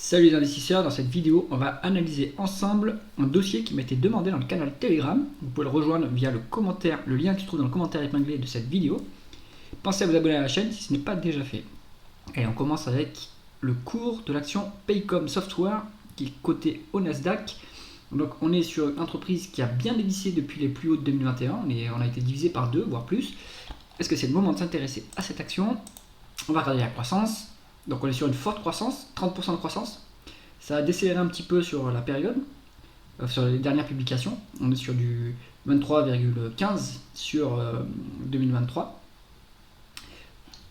Salut les investisseurs, dans cette vidéo, on va analyser ensemble un dossier qui m'a été demandé dans le canal Telegram. Vous pouvez le rejoindre via le commentaire, le lien qui se trouve dans le commentaire épinglé de cette vidéo. Pensez à vous abonner à la chaîne si ce n'est pas déjà fait. Et on commence avec le cours de l'action Paycom Software qui est coté au Nasdaq. Donc on est sur une entreprise qui a bien dévissé depuis les plus hauts de 2021, on a été divisé par 2 voire plus. Est-ce que c'est le moment de s'intéresser à cette action? On va regarder la croissance. Donc on est sur une forte croissance, 30% de croissance. Ça a décéléré un petit peu sur la période, sur les dernières publications. On est sur du 23,15 sur 2023.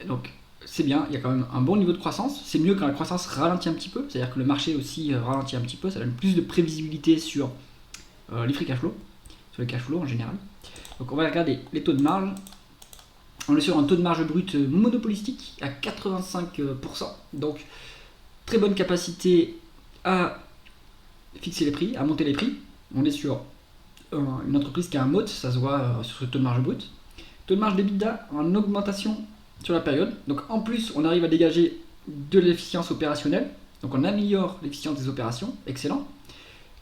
Donc c'est bien, il y a quand même un bon niveau de croissance. C'est mieux quand la croissance ralentit un petit peu, c'est-à-dire que le marché aussi ralentit un petit peu. Ça donne plus de prévisibilité sur les free cash flow, sur les cash flows en général. Donc on va regarder les taux de marge. On est sur un taux de marge brute monopolistique à 85%. Donc très bonne capacité à fixer les prix, à monter les prix. On est sur une entreprise qui a un moat, ça se voit sur ce taux de marge brute. Taux de marge d'EBITDA en augmentation sur la période. Donc en plus, on arrive à dégager de l'efficience opérationnelle. Donc on améliore l'efficience des opérations, excellent.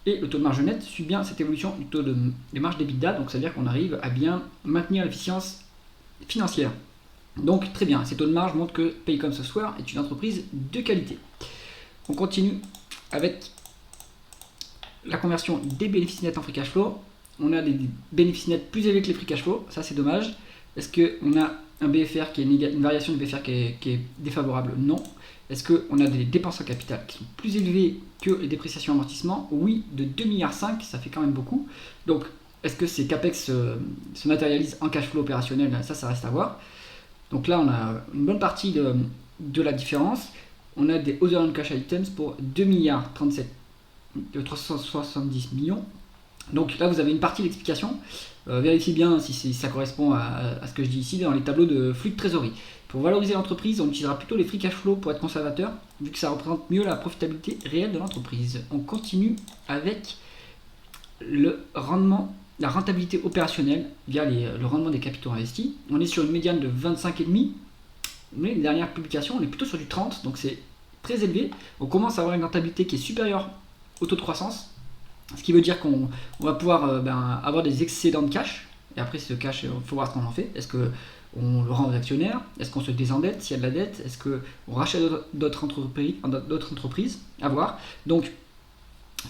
Et le taux de marge net suit bien cette évolution du taux de marge d'EBITDA. Donc ça veut dire qu'on arrive à bien maintenir l'efficience financière. Donc très bien, ces taux de marge montrent que Paycom Software est une entreprise de qualité. On continue avec la conversion des bénéfices nets en free cash flow. On a des bénéfices nets plus élevés que les free cash flow, ça c'est dommage. Est-ce qu'on a un BFR qui est une variation de BFR qui est défavorable? Non. Est-ce qu'on a des dépenses en capital qui sont plus élevées que les dépréciations et amortissements? Oui, de 2,5 milliards, ça fait quand même beaucoup. Donc est-ce que ces CAPEX se matérialisent en cash flow opérationnel? Ça reste à voir. Donc là, on a une bonne partie de la différence. On a des other non-cash items pour 2 milliards 370 millions. Donc là, vous avez une partie de l'explication. Vérifiez bien si ça correspond à ce que je dis ici dans les tableaux de flux de trésorerie. Pour valoriser l'entreprise, on utilisera plutôt les free cash flow pour être conservateur, vu que ça représente mieux la profitabilité réelle de l'entreprise. On continue avec le rendement, la rentabilité opérationnelle via le rendement des capitaux investis. On est sur une médiane de 25,5, mais les dernières publications, on est plutôt sur du 30, donc c'est très élevé. On commence à avoir une rentabilité qui est supérieure au taux de croissance, ce qui veut dire qu'on va pouvoir avoir des excédents de cash. Et après, ce cash, il faut voir ce qu'on en fait. Est-ce qu'on le rend aux actionnaires? Est-ce qu'on se désendette s'il y a de la dette? Est-ce qu'on rachète d'autres entreprises? À voir. Donc,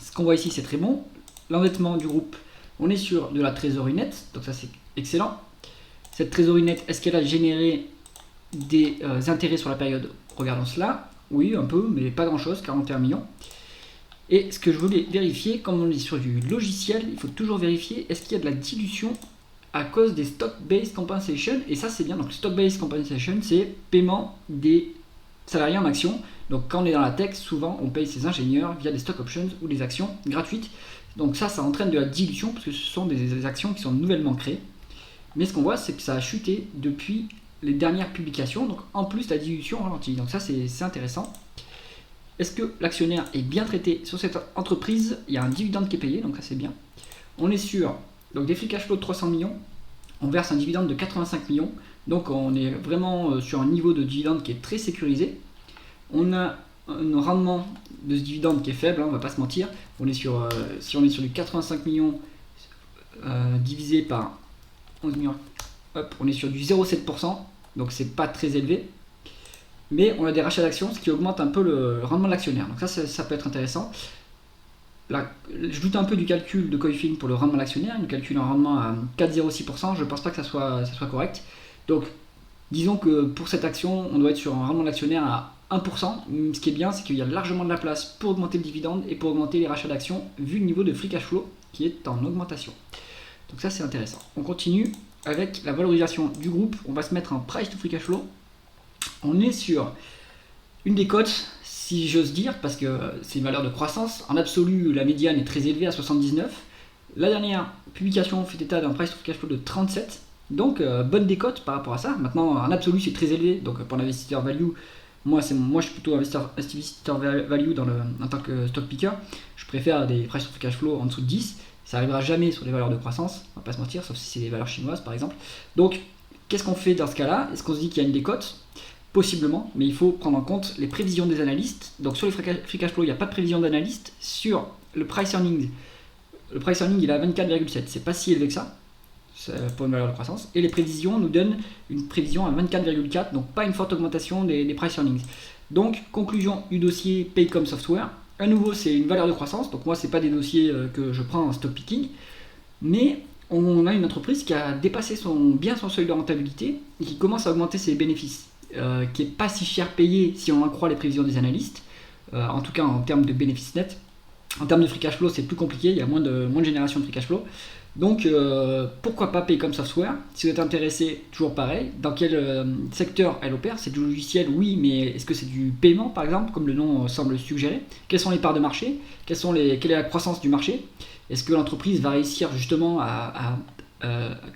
ce qu'on voit ici, c'est très bon. L'endettement du groupe, on est sur de la trésorerie nette, donc ça c'est excellent. Cette trésorerie nette, est-ce qu'elle a généré des intérêts sur la période? Regardons cela. Oui, un peu, mais pas grand-chose, 41 millions. Et ce que je voulais vérifier, comme on est sur du logiciel, il faut toujours vérifier est-ce qu'il y a de la dilution à cause des stock-based compensation. Et ça c'est bien, donc stock-based compensation, c'est paiement des salariés en actions. Donc quand on est dans la tech, souvent on paye ses ingénieurs via des stock options ou des actions gratuites. Donc ça entraîne de la dilution parce que ce sont des actions qui sont nouvellement créées. Mais ce qu'on voit, c'est que ça a chuté depuis les dernières publications. Donc en plus, la dilution ralentit. Donc ça, c'est intéressant. Est-ce que l'actionnaire est bien traité sur cette entreprise? Il y a un dividende qui est payé, donc ça c'est bien. On est sur des free cash flow de 300 millions. On verse un dividende de 85 millions. Donc on est vraiment sur un niveau de dividende qui est très sécurisé. On a un rendement de ce dividende qui est faible, on va pas se mentir. On est sur, si on est sur du 85 millions divisé par 11 millions, hop, on est sur du 0,7%, donc c'est pas très élevé. Mais on a des rachats d'actions, ce qui augmente un peu le rendement de l'actionnaire. Donc ça peut être intéressant. Là, je doute un peu du calcul de Coifin pour le rendement de l'actionnaire. Il nous calcule un rendement à 4,06%. Je ne pense pas que ça soit correct. Donc, disons que pour cette action, on doit être sur un rendement de l'actionnaire à 1%. Ce qui est bien, c'est qu'il y a largement de la place pour augmenter le dividende et pour augmenter les rachats d'actions, vu le niveau de free cash flow qui est en augmentation. Donc ça, c'est intéressant. On continue avec la valorisation du groupe. On va se mettre en price to free cash flow. On est sur une décote, si j'ose dire, parce que c'est une valeur de croissance. En absolu, la médiane est très élevée à 79. La dernière publication fait état d'un price to free cash flow de 37. Donc bonne décote par rapport à ça. Maintenant, en absolu, c'est très élevé. Donc pour l'investisseur value, moi je suis plutôt investisseur value en tant que stock picker. Je préfère des price to free cash flow en dessous de 10. Ça n'arrivera jamais sur les valeurs de croissance, on va pas se mentir, sauf si c'est des valeurs chinoises par exemple. Donc qu'est-ce qu'on fait dans ce cas-là? Est-ce qu'on se dit qu'il y a une décote? Possiblement, mais il faut prendre en compte les prévisions des analystes. Donc sur les free cash flow, il n'y a pas de prévision d'analyste. Sur le price earnings, il est à 24,7. C'est pas si élevé que ça pour une valeur de croissance. Et les prévisions nous donnent une prévision à 24,4, donc pas une forte augmentation des price earnings. Donc, conclusion du dossier Paycom Software. À nouveau, c'est une valeur de croissance. Donc moi, c'est pas des dossiers que je prends en stock picking, mais on a une entreprise qui a dépassé bien son seuil de rentabilité et qui commence à augmenter ses bénéfices. Qui n'est pas si cher payé si on en croit les prévisions des analystes, en tout cas en termes de bénéfices nets. En termes de free cash flow, c'est plus compliqué, il y a moins de génération de free cash flow. Donc pourquoi pas Paycom Software? Si vous êtes intéressé, toujours pareil, dans quel secteur elle opère? C'est du logiciel, oui, mais est-ce que c'est du paiement par exemple, comme le nom semble suggérer? Quelles sont les parts de marché? Quelle est la croissance du marché? Est-ce que l'entreprise va réussir justement à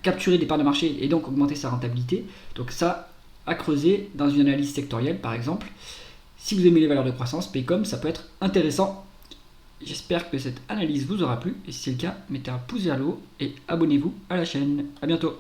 capturer des parts de marché et donc augmenter sa rentabilité? Donc ça, à creuser dans une analyse sectorielle par exemple. Si vous aimez les valeurs de croissance, Paycom, ça peut être intéressant. J'espère que cette analyse vous aura plu et si c'est le cas, mettez un pouce vers le haut et abonnez-vous à la chaîne. A bientôt.